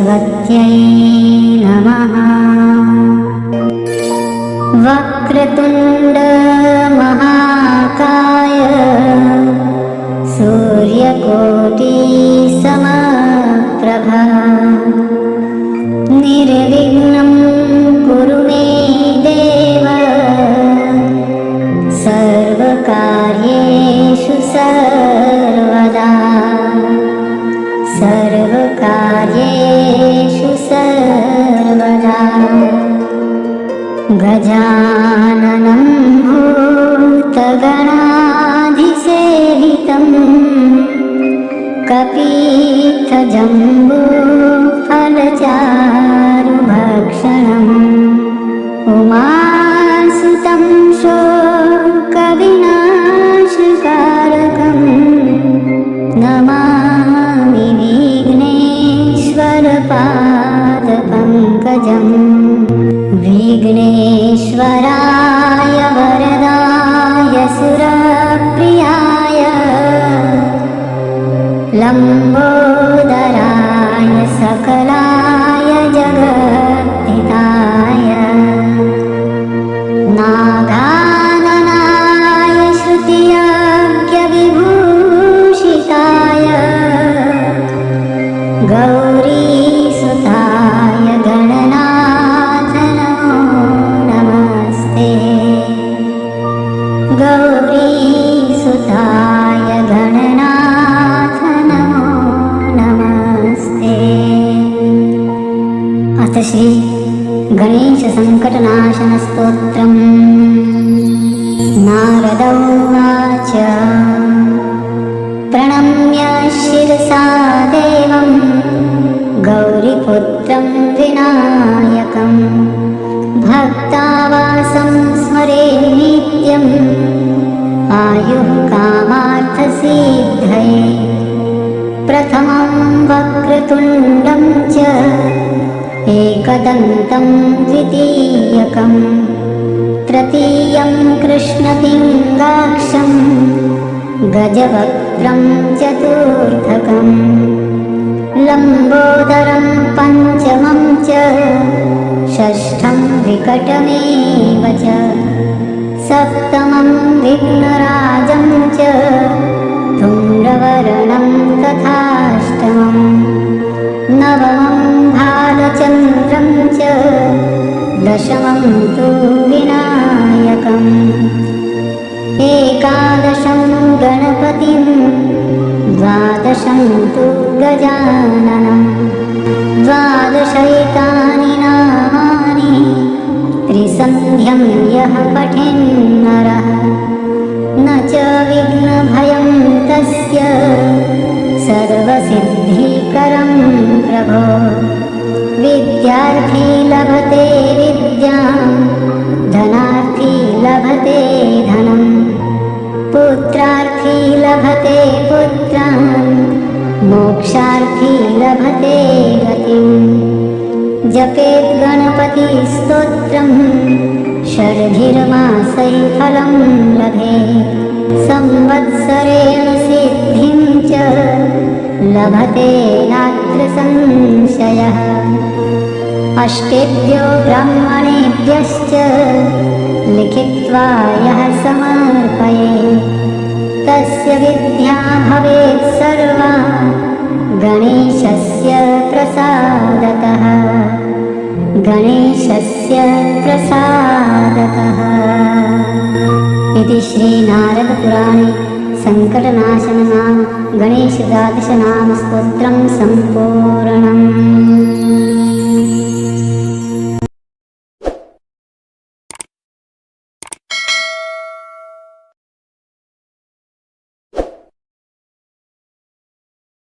सरस्वत्यै नमः। वक्रतुण्ड महाकाय सूर्यकोटि समप्रभा निर्विघ्नं कुरु मे देव सर्वकार्येषु सर्वदा सर्वकार्येषु सर्वदा। गजाननं भूतगणाधिसेवितं कपित्थजम्बूफलचारुभक्षणम् उमासुतं शोकविनाशकारकं नमामि विघ्नेश्वरपादपङ्कजम्। विघ्नेश्वराय वरदाय सुरप्रियाय लम्बोदराय सकलाय जगद्धिताय नागाननाय श्रुतियज्ञविभूषिताय गौरीसुताय गणनाथ नमो नमस्ते। गौरीसुताय गणनाथ नमो नमस्ते। अथ श्री गणेशसङ्कटनाशनस्तोत्रम्। नारद उवाच प्रणम्य शिरसा देवं गौरीपुत्रं विनायकं भक्तावासं स्मरे नित्यम् आयुः कामार्थसिद्धये। प्रथमं वक्रतुण्डं च एकदन्तं द्वितीयकं तृतीयं कृष्णपिङ्गाक्षं गजवक्त्रं चतुर्थकं लम्बोदरं पञ्चमं च षष्ठं विकटमेव च सप्तमं विघ्नराजं च धूम्रवर्णं तथाष्टमं नवमं भालचन्द्रं च दशमं तु विनायकम् एकादशं गणपतिं द्वादशं तु गजाननं द्वादशैतानि नामानि त्रिसन्ध्यं यः पठेन्नरः न च विघ्नभयं तस्य सर्वसिद्धिकरं प्रभो। विद्यार्थी लभते विद्यां धनार्थी लभते धनं पुत्रार्थी लभते पुत्रान् मोक्षार्थी लभते गतिम्। जपेत् गणपतिस्तोत्रं षड्भिर्मासैः फलं लभेत् संवत्सरेण सिद्धिं च लभते नात्र संशयः। अष्टेभ्यो ब्राह्मणेभ्यश्च लिखित्वा यः समर्पयेत् तस्य विद्या भवेत् सर्वा गणेशस्य प्रसादतः गणेशस्य प्रसादतः। इति श्रीनारदपुराणे सङ्कटनाशननाम गणेशद्वादशनामस्तोत्रं सम्पूर्णम्।